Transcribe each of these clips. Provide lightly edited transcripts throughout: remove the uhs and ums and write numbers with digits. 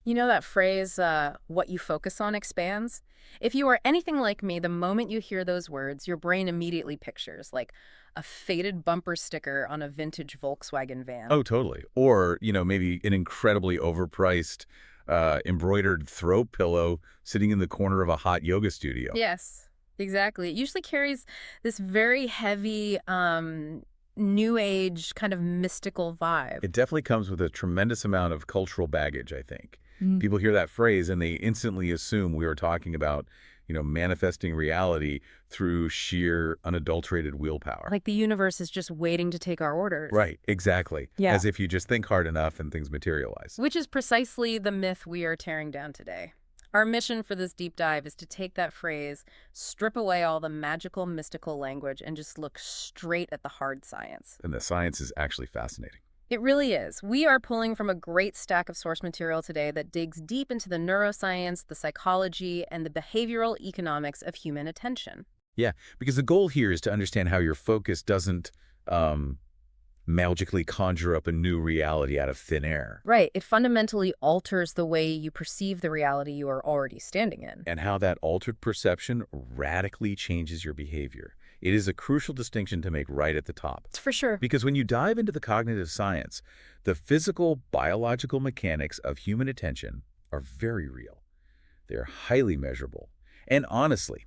You know that phrase, what you focus on expands? If you are anything like me, the moment you hear those words, your brain immediately pictures, like, a faded bumper sticker on a vintage Volkswagen van. Oh, totally. Or, maybe an incredibly overpriced embroidered throw pillow sitting in the corner of a hot yoga studio. Yes, exactly. It usually carries this very heavy, new age kind of mystical vibe. It definitely comes with a tremendous amount of cultural baggage, I think. Mm. People hear that phrase and they instantly assume we are talking about, manifesting reality through sheer unadulterated willpower. Like the universe is just waiting to take our orders. Right, exactly. Yeah. As if you just think hard enough and things materialize. Which is precisely the myth we are tearing down today. Our mission for this deep dive is to take that phrase, strip away all the magical, mystical language, and just look straight at the hard science. And the science is actually fascinating. It really is. We are pulling from a great stack of source material today that digs deep into the neuroscience, the psychology, and the behavioral economics of human attention. Yeah, because the goal here is to understand how your focus doesn't magically conjure up a new reality out of thin air, Right. It fundamentally alters the way you perceive the reality you are already standing in. and how that altered perception radically changes your behavior. It is a crucial distinction to make right at the top. It's for sure. Because when you dive into the cognitive science, the physical, biological mechanics of human attention are very real. They're highly measurable. And honestly,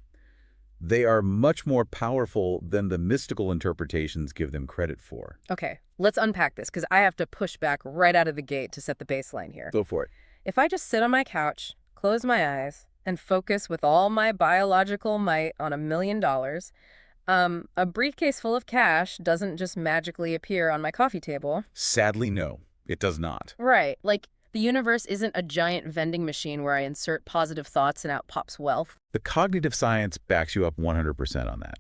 they are much more powerful than the mystical interpretations give them credit for. Okay, let's unpack this because I have to push back right out of the gate to set the baseline here. Go for it. If I just sit on my couch, close my eyes, and focus with all my biological might on $1 million, a briefcase full of cash doesn't just magically appear on my coffee table. Sadly, no, it does not. Right, like the universe isn't a giant vending machine where I insert positive thoughts and out pops wealth. The cognitive science backs you up 100% on that.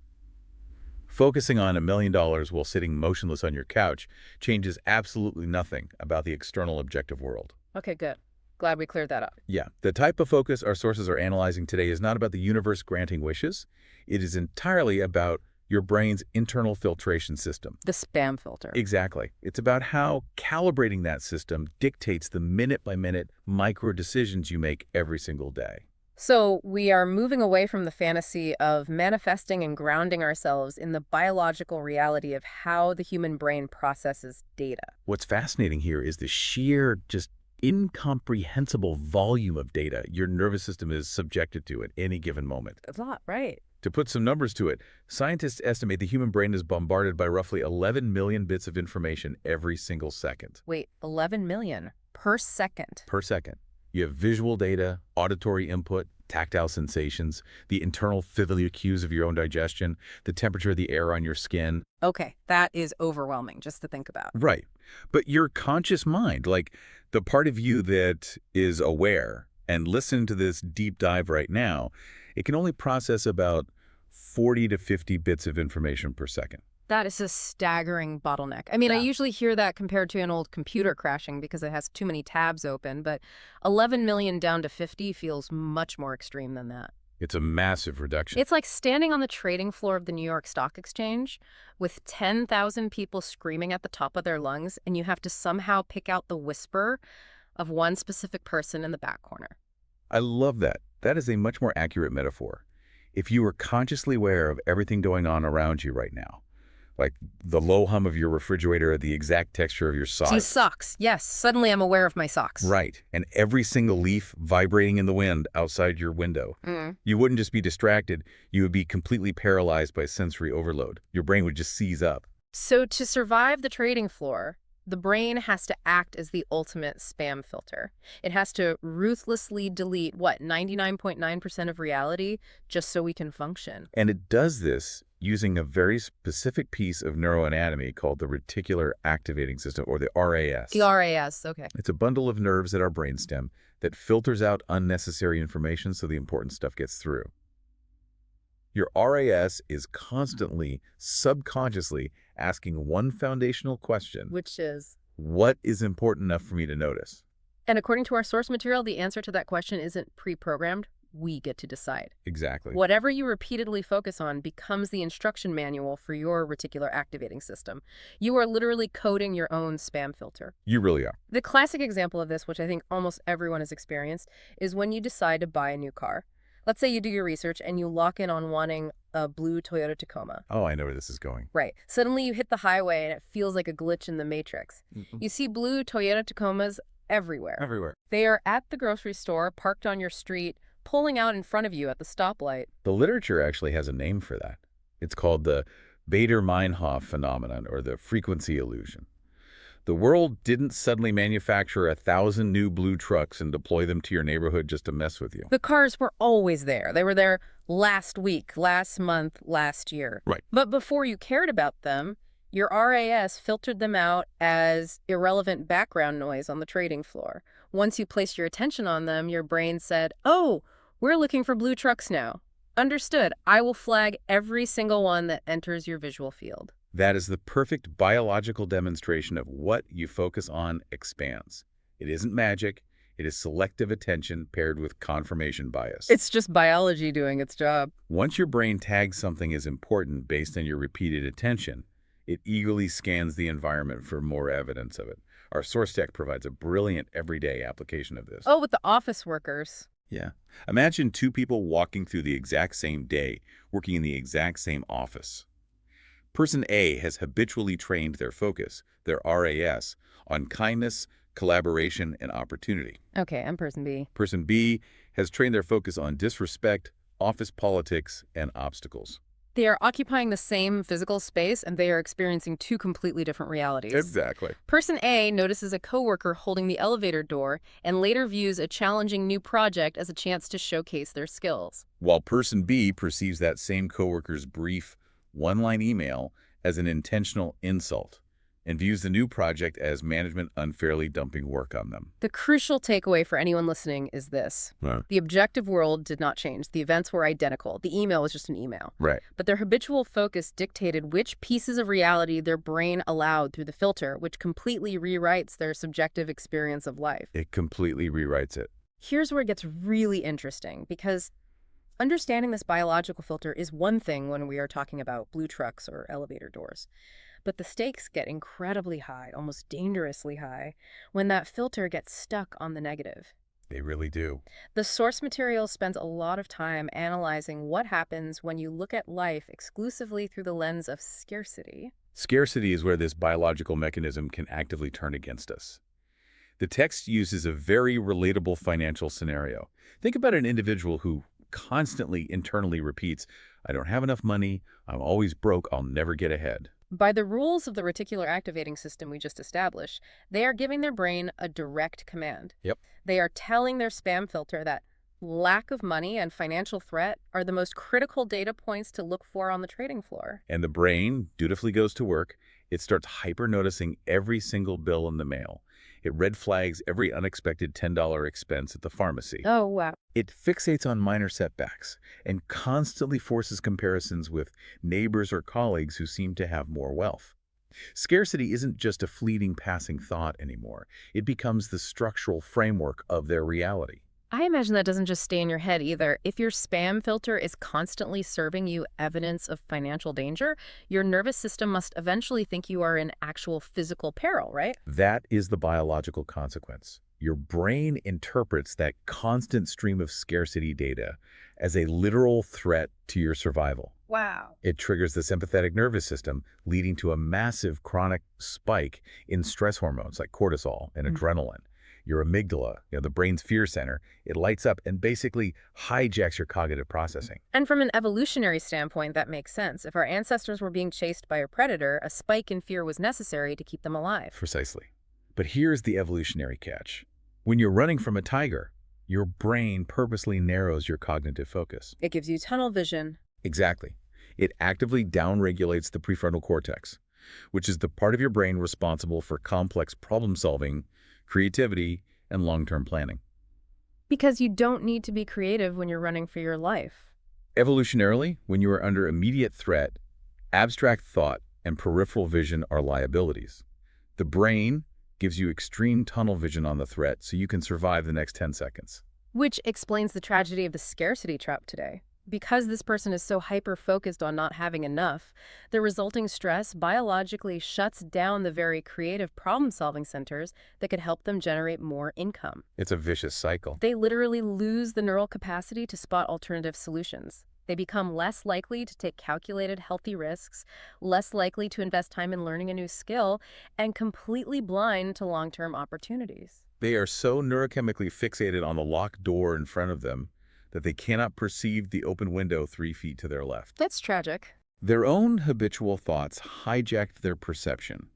Focusing on $1 million while sitting motionless on your couch changes absolutely nothing about the external objective world. Okay, good. Glad we cleared that up. Yeah, the type of focus our sources are analyzing today is not about the universe granting wishes. It is entirely about your brain's internal filtration system. The spam filter. Exactly. It's about how calibrating that system dictates the minute-by-minute micro decisions you make every single day. So we are moving away from the fantasy of manifesting and grounding ourselves in the biological reality of how the human brain processes data. What's fascinating here is the sheer, just incomprehensible volume of data your nervous system is subjected to at any given moment. A lot, right? To put some numbers to it, scientists estimate the human brain is bombarded by roughly 11 million bits of information every single second. Wait, 11 million per second. Per second. You have visual data, auditory input, tactile sensations, the internal familiar cues of your own digestion, the temperature of the air on your skin. Okay, that is overwhelming just to think about. Right. But your conscious mind, like the part of you that is aware and listen to this deep dive right now, it can only process about 40 to 50 bits of information per second. That is a staggering bottleneck. I mean, I Yeah. usually hear that compared to an old computer crashing because it has too many tabs open, but 11 million down to 50 feels much more extreme than that. It's a massive reduction. It's like standing on the trading floor of the New York Stock Exchange with 10,000 people screaming at the top of their lungs, and you have to somehow pick out the whisper of one specific person in the back corner. I love that. That is a much more accurate metaphor. If you were consciously aware of everything going on around you right now, like the low hum of your refrigerator or the exact texture of your See, socks. socks. Yes, suddenly I'm aware of my socks. Right. And every single leaf vibrating in the wind outside your window. Mm. You wouldn't just be distracted, you would be completely paralyzed by sensory overload. Your brain would just seize up. So to survive the trading floor, the brain has to act as the ultimate spam filter. It has to ruthlessly delete, 99.9% of reality just so we can function. And it does this using a very specific piece of neuroanatomy called the Reticular Activating System, or the RAS. The RAS, okay. It's a bundle of nerves at our brainstem that filters out unnecessary information so the important stuff gets through. Your RAS is constantly, subconsciously asking one foundational question. Which is? What is important enough for me to notice? And according to our source material, the answer to that question isn't pre-programmed, we get to decide. Exactly. Whatever you repeatedly focus on becomes the instruction manual for your reticular activating system. You are literally coding your own spam filter. You really are. The classic example of this, which I think almost everyone has experienced, is when you decide to buy a new car. Let's say you do your research and you lock in on wanting a blue Toyota Tacoma. Oh, I know where this is going. Right. Suddenly you hit the highway and it feels like a glitch in the matrix. You see blue Toyota Tacomas everywhere. Everywhere. They are at the grocery store, parked on your street, pulling out in front of you at the stoplight. The literature actually has a name for that. It's called the Bader-Meinhof phenomenon, or the frequency illusion. The world didn't suddenly manufacture 1,000 new blue trucks and deploy them to your neighborhood just to mess with you. The cars were always there. They were there last week, last month, last year. Right. But before you cared about them, your RAS filtered them out as irrelevant background noise on the trading floor. Once you placed your attention on them, your brain said, "Oh, we're looking for blue trucks now. Understood. I will flag every single one that enters your visual field." That is the perfect biological demonstration of what you focus on expands. It isn't magic. It is selective attention paired with confirmation bias. It's just biology doing its job. Once your brain tags something as important based on your repeated attention, it eagerly scans the environment for more evidence of it. Our source tech provides a brilliant everyday application of this. Oh, with the office workers. Yeah. Imagine two people walking through the exact same day, working in the exact same office. Person A has habitually trained their focus, their RAS, on kindness, collaboration, and opportunity. Okay, I'm person B. Person B has trained their focus on disrespect, office politics, and obstacles. They are occupying the same physical space, and they are experiencing two completely different realities. Exactly. Person A notices a coworker holding the elevator door and later views a challenging new project as a chance to showcase their skills. While person B perceives that same coworker's brief, one-line email as an intentional insult and views the new project as management unfairly dumping work on them. The crucial takeaway for anyone listening is this. Right. The objective world did not change. The events were identical. The email was just an email. Right. But their habitual focus dictated which pieces of reality their brain allowed through the filter, which completely rewrites their subjective experience of life. It completely rewrites it. Here's where it gets really interesting, because understanding this biological filter is one thing when we are talking about blue trucks or elevator doors. But the stakes get incredibly high, almost dangerously high, when that filter gets stuck on the negative. They really do. The source material spends a lot of time analyzing what happens when you look at life exclusively through the lens of scarcity. Scarcity is where this biological mechanism can actively turn against us. The text uses a very relatable financial scenario. Think about an individual who constantly internally repeats, "I don't have enough money, I'm always broke, I'll never get ahead." By the rules of the reticular activating system we just established, they are giving their brain a direct command. Yep. They are telling their spam filter that lack of money and financial threat are the most critical data points to look for on the trading floor. And the brain dutifully goes to work. It starts hyper-noticing every single bill in the mail. It red flags every unexpected $10 expense at the pharmacy. Oh, wow. It fixates on minor setbacks and constantly forces comparisons with neighbors or colleagues who seem to have more wealth. Scarcity isn't just a fleeting passing thought anymore. It becomes the structural framework of their reality. I imagine that doesn't just stay in your head either. If your spam filter is constantly serving you evidence of financial danger, your nervous system must eventually think you are in actual physical peril, right? That is the biological consequence. Your brain interprets that constant stream of scarcity data as a literal threat to your survival. Wow. It triggers the sympathetic nervous system, leading to a massive chronic spike in stress hormones like cortisol and adrenaline. Your amygdala, the brain's fear center, it lights up and basically hijacks your cognitive processing. And from an evolutionary standpoint, that makes sense. If our ancestors were being chased by a predator, a spike in fear was necessary to keep them alive. Precisely. But here's the evolutionary catch. When you're running from a tiger, your brain purposely narrows your cognitive focus. It gives you tunnel vision. Exactly. It actively downregulates the prefrontal cortex, which is the part of your brain responsible for complex problem solving, creativity, and long-term planning. Because you don't need to be creative when you're running for your life. Evolutionarily, when you are under immediate threat, abstract thought and peripheral vision are liabilities. The brain gives you extreme tunnel vision on the threat so you can survive the next 10 seconds. Which explains the tragedy of the scarcity trap today. Because this person is so hyper-focused on not having enough, the resulting stress biologically shuts down the very creative problem-solving centers that could help them generate more income. It's a vicious cycle. They literally lose the neural capacity to spot alternative solutions. They become less likely to take calculated, healthy risks, less likely to invest time in learning a new skill, and completely blind to long-term opportunities. They are so neurochemically fixated on the locked door in front of them that they cannot perceive the open window 3 feet to their left. That's tragic. Their own habitual thoughts hijacked their perception,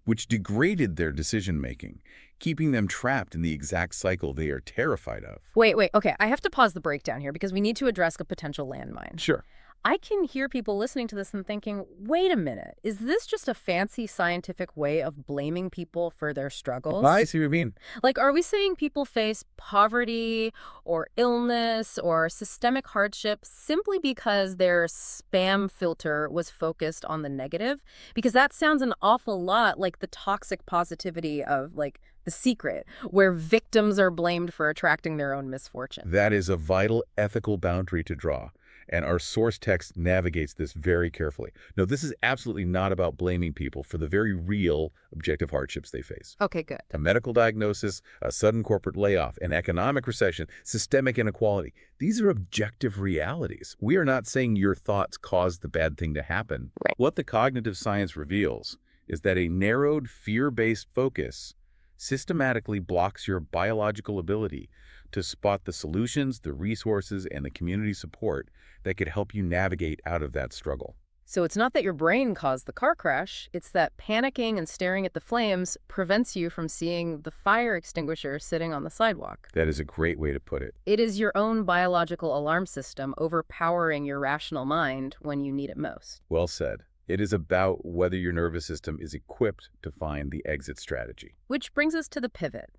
which degraded their decision-making, keeping them trapped in the exact cycle they are terrified of. Wait, okay, I have to pause the breakdown here because we need to address a potential landmine. Sure. I can hear people listening to this and thinking, wait a minute, is this just a fancy scientific way of blaming people for their struggles? I see what you mean. Like, are we saying people face poverty or illness or systemic hardship simply because their spam filter was focused on the negative? Because that sounds an awful lot like the toxic positivity of, like, The Secret, where victims are blamed for attracting their own misfortune. That is a vital ethical boundary to draw, and our source text navigates this very carefully. No, this is absolutely not about blaming people for the very real objective hardships they face. Okay, good. A medical diagnosis, a sudden corporate layoff, an economic recession, systemic inequality. These are objective realities. We are not saying your thoughts caused the bad thing to happen. Right. What the cognitive science reveals is that a narrowed, fear-based focus systematically blocks your biological ability to spot the solutions, the resources, and the community support that could help you navigate out of that struggle. So it's not that your brain caused the car crash, it's that panicking and staring at the flames prevents you from seeing the fire extinguisher sitting on the sidewalk. That is a great way to put it. It is your own biological alarm system overpowering your rational mind when you need it most. Well said. It is about whether your nervous system is equipped to find the exit strategy. Which brings us to the pivot.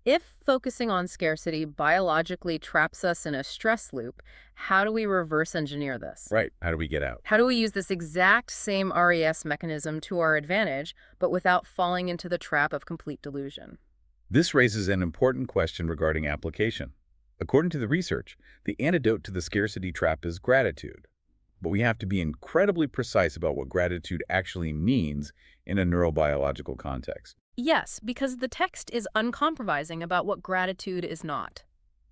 If focusing on scarcity biologically traps us in a stress loop, how do we reverse engineer this? Right. How do we get out? How do we use this exact same RES mechanism to our advantage, but without falling into the trap of complete delusion? This raises an important question regarding application. According to the research, the antidote to the scarcity trap is gratitude. But we have to be incredibly precise about what gratitude actually means in a neurobiological context. Yes, because the text is uncompromising about what gratitude is not.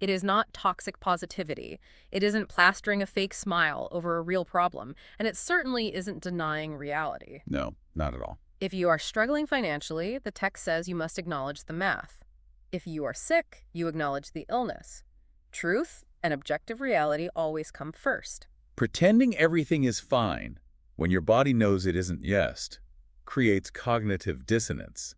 It is not toxic positivity. It isn't plastering a fake smile over a real problem, and it certainly isn't denying reality. No, not at all. If you are struggling financially, the text says you must acknowledge the math. If you are sick, you acknowledge the illness. Truth and objective reality always come first. Pretending everything is fine when your body knows it isn't yet creates cognitive dissonance.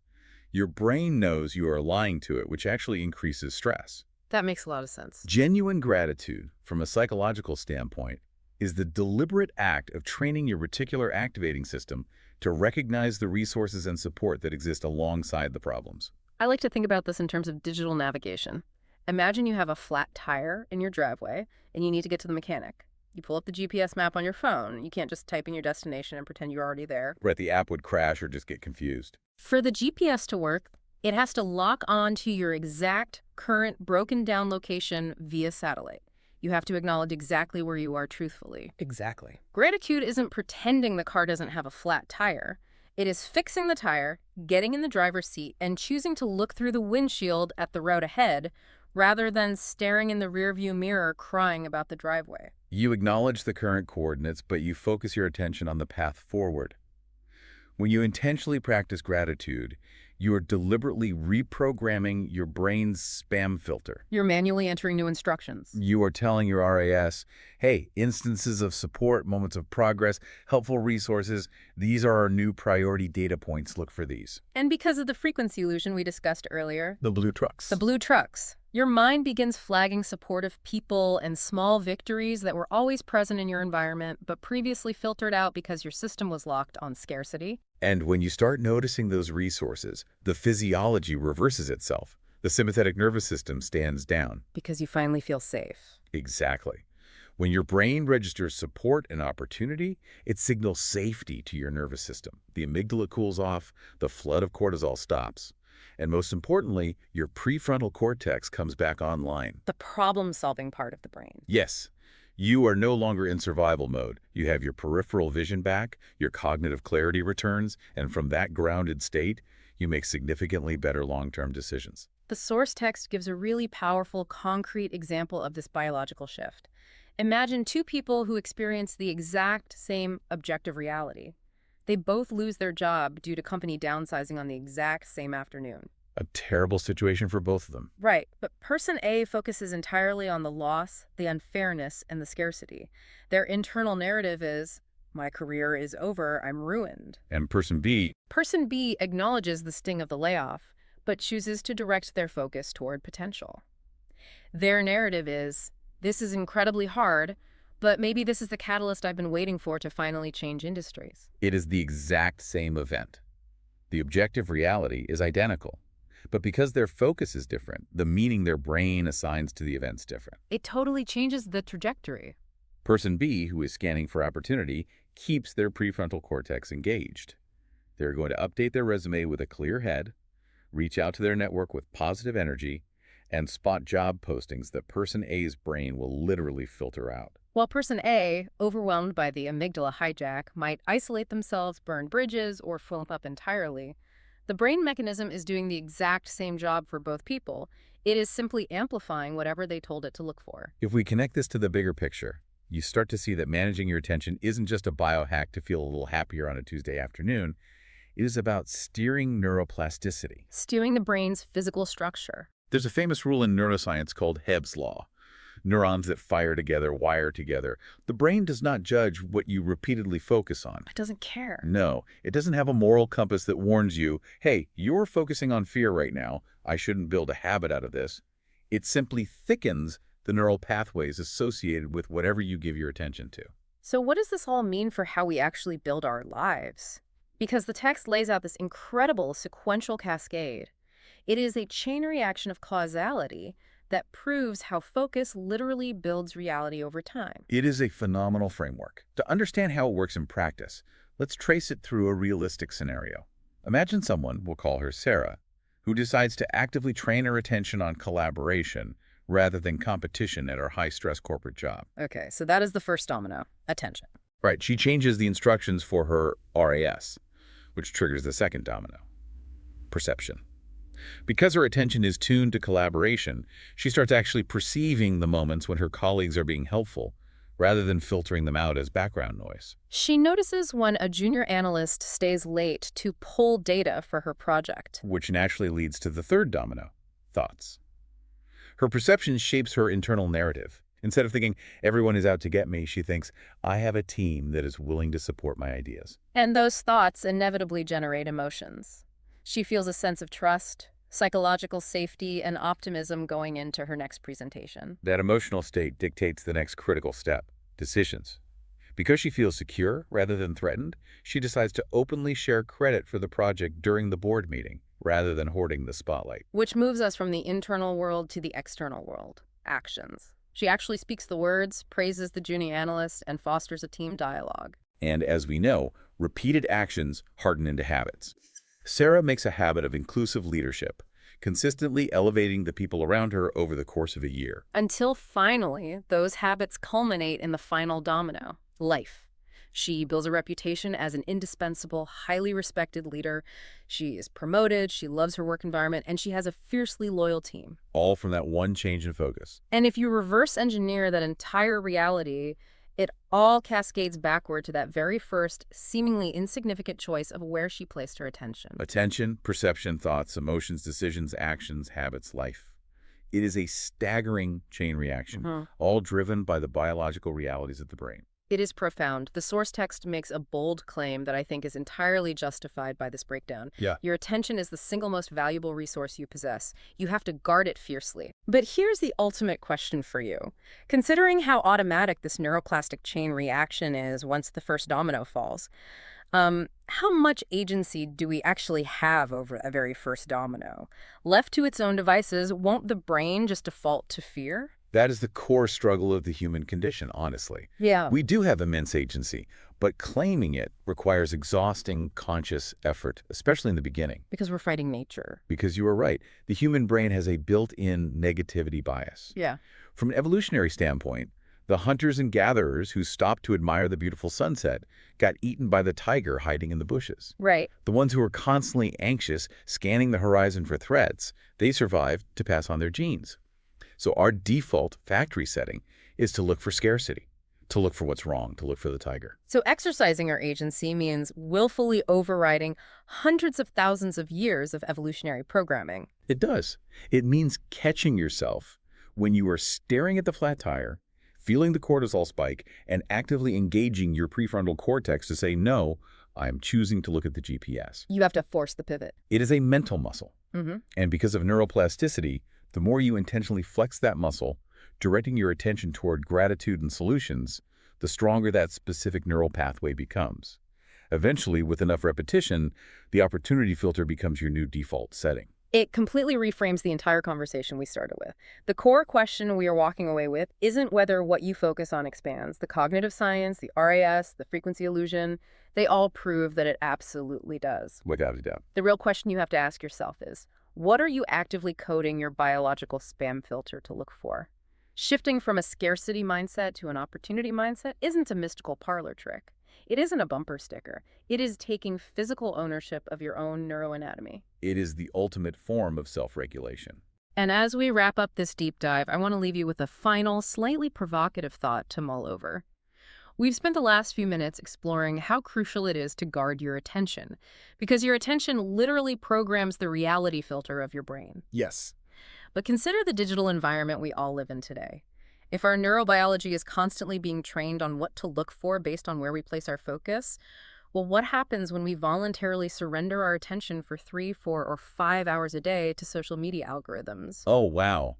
Your brain knows you are lying to it, which actually increases stress. That makes a lot of sense. Genuine gratitude, from a psychological standpoint, is the deliberate act of training your reticular activating system to recognize the resources and support that exist alongside the problems. I like to think about this in terms of digital navigation. Imagine you have a flat tire in your driveway and you need to get to the mechanic. You pull up the GPS map on your phone. You can't just type in your destination and pretend you're already there. Right, the app would crash or just get confused. For the GPS to work, it has to lock on to your exact current broken down location via satellite. You have to acknowledge exactly where you are truthfully. Exactly. Gratitude isn't pretending the car doesn't have a flat tire. It is fixing the tire, getting in the driver's seat, and choosing to look through the windshield at the road ahead rather than staring in the rearview mirror crying about the driveway. You acknowledge the current coordinates, but you focus your attention on the path forward. When you intentionally practice gratitude, you are deliberately reprogramming your brain's spam filter. You're manually entering new instructions. You are telling your RAS, hey, instances of support, moments of progress, helpful resources, these are our new priority data points. Look for these. And because of the frequency illusion we discussed earlier, The blue trucks. the blue trucks, your mind begins flagging supportive people and small victories that were always present in your environment but previously filtered out because your system was locked on scarcity. And when you start noticing those resources, the physiology reverses itself. The sympathetic nervous system stands down. Because you finally feel safe. Exactly. When your brain registers support and opportunity, it signals safety to your nervous system. The amygdala cools off, the flood of cortisol stops. And most importantly, your prefrontal cortex comes back online. The problem-solving part of the brain. Yes, you are no longer in survival mode. You have your peripheral vision back, your cognitive clarity returns, and from that grounded state, you make significantly better long-term decisions. The source text gives a really powerful, concrete example of this biological shift. Imagine two people who experience the exact same objective reality. They both lose their job due to company downsizing on the exact same afternoon. A terrible situation for both of them. Right, but person A focuses entirely on the loss, the unfairness, and the scarcity. Their internal narrative is, my career is over, I'm ruined. And person B, Person B acknowledges the sting of the layoff, but chooses to direct their focus toward potential. Their narrative is, this is incredibly hard, but maybe this is the catalyst I've been waiting for to finally change industries. it is the exact same event. The objective reality is identical. But because their focus is different, the meaning their brain assigns to the event's different. It totally changes the trajectory. Person B, who is scanning for opportunity, keeps their prefrontal cortex engaged. They're going to update their resume with a clear head, reach out to their network with positive energy, and spot job postings that person A's brain will literally filter out. While person A, overwhelmed by the amygdala hijack, might isolate themselves, burn bridges, or flip up entirely, the brain mechanism is doing the exact same job for both people. It is simply amplifying whatever they told it to look for. If we connect this to the bigger picture, you start to see that managing your attention isn't just a biohack to feel a little happier on a Tuesday afternoon. It is about steering neuroplasticity. Steering the brain's physical structure. There's a famous rule in neuroscience called Hebb's Law. Neurons that fire together wire together. The brain does not judge what you repeatedly focus on. It doesn't care. No, it doesn't have a moral compass that warns you, hey, you're focusing on fear right now. I shouldn't build a habit out of this. It simply thickens the neural pathways associated with whatever you give your attention to. So what does this all mean for how we actually build our lives? Because the text lays out this incredible sequential cascade. It is a chain reaction of causality that proves how focus literally builds reality over time. It is a phenomenal framework. To understand how it works in practice, let's trace it through a realistic scenario. Imagine someone, we'll call her Sarah, who decides to actively train her attention on collaboration rather than competition at her high-stress corporate job. Okay, so that is the first domino, attention. Right, she changes the instructions for her RAS, which triggers the second domino, perception. Because her attention is tuned to collaboration, she starts actually perceiving the moments when her colleagues are being helpful, rather than filtering them out as background noise. She notices when a junior analyst stays late to pull data for her project. Which naturally leads to the third domino, thoughts. Her perception shapes her internal narrative. Instead of thinking, everyone is out to get me, she thinks, I have a team that is willing to support my ideas. And those thoughts inevitably generate emotions. She feels a sense of trust, psychological safety, and optimism going into her next presentation. That emotional state dictates the next critical step, decisions. Because she feels secure rather than threatened, she decides to openly share credit for the project during the board meeting, rather than hoarding the spotlight. Which moves us from the internal world to the external world, actions. She actually speaks the words, praises the junior analyst, and fosters a team dialogue. And as we know, repeated actions harden into habits. Sarah makes a habit of inclusive leadership, consistently elevating the people around her over the course of a year. Until finally, those habits culminate in the final domino, life. She builds a reputation as an indispensable, highly respected leader. She is promoted, she loves her work environment, and she has a fiercely loyal team. All from that one change in focus. And if you reverse engineer that entire reality, it all cascades backward to that very first, seemingly insignificant choice of where she placed her attention. Attention, perception, thoughts, emotions, decisions, actions, habits, life. It is a staggering chain reaction, all driven by the biological realities of the brain. It is profound. The source text makes a bold claim that I think is entirely justified by this breakdown. Yeah. Your attention is the single most valuable resource you possess. You have to guard it fiercely. But here's the ultimate question for you. Considering how automatic this neuroplastic chain reaction is once the first domino falls, how much agency do we actually have over a very first domino? Left to its own devices, won't the brain just default to fear? That is the core struggle of the human condition, honestly. Yeah. We do have immense agency, but claiming it requires exhausting conscious effort, especially in the beginning. Because we're fighting nature. Because you are right, the human brain has a built-in negativity bias. Yeah. From an evolutionary standpoint, the hunters and gatherers who stopped to admire the beautiful sunset got eaten by the tiger hiding in the bushes. Right. The ones who were constantly anxious, scanning the horizon for threats, they survived to pass on their genes. So our default factory setting is to look for scarcity, to look for what's wrong, to look for the tiger. So exercising our agency means willfully overriding hundreds of thousands of years of evolutionary programming. It does. It means catching yourself when you are staring at the flat tire, feeling the cortisol spike, and actively engaging your prefrontal cortex to say, no, I'm choosing to look at the GPS. You have to force the pivot. It is a mental muscle. Mm-hmm. And because of neuroplasticity, the more you intentionally flex that muscle, directing your attention toward gratitude and solutions, the stronger that specific neural pathway becomes. Eventually, with enough repetition, the opportunity filter becomes your new default setting. It completely reframes the entire conversation we started with. The core question we are walking away with isn't whether what you focus on expands. The cognitive science, the RAS, the frequency illusion, they all prove that it absolutely does. Without a doubt. The real question you have to ask yourself is, what are you actively coding your biological spam filter to look for? Shifting from a scarcity mindset to an opportunity mindset isn't a mystical parlor trick. It isn't a bumper sticker. It is taking physical ownership of your own neuroanatomy. It is the ultimate form of self-regulation. And as we wrap up this deep dive, I want to leave you with a final, slightly provocative thought to mull over. We've spent the last few minutes exploring how crucial it is to guard your attention, because your attention literally programs the reality filter of your brain. Yes. But consider the digital environment we all live in today. If our neurobiology is constantly being trained on what to look for based on where we place our focus, well, what happens when we voluntarily surrender our attention for 3, 4, or 5 hours a day to social media algorithms? Oh, wow.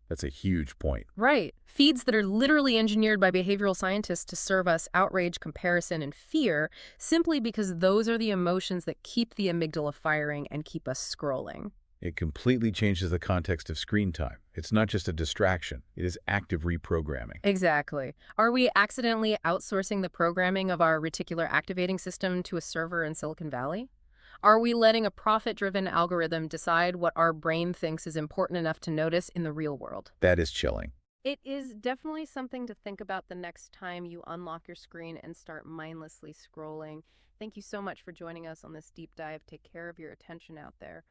That's a huge point. Right. Feeds that are literally engineered by behavioral scientists to serve us outrage, comparison, and fear simply because those are the emotions that keep the amygdala firing and keep us scrolling. It completely changes the context of screen time. It's not just a distraction. It is active reprogramming. Exactly. Are we accidentally outsourcing the programming of our reticular activating system to a server in Silicon Valley? Are we letting a profit-driven algorithm decide what our brain thinks is important enough to notice in the real world? That is chilling. It is definitely something to think about the next time you unlock your screen and start mindlessly scrolling. Thank you so much for joining us on this deep dive. Take care of your attention out there.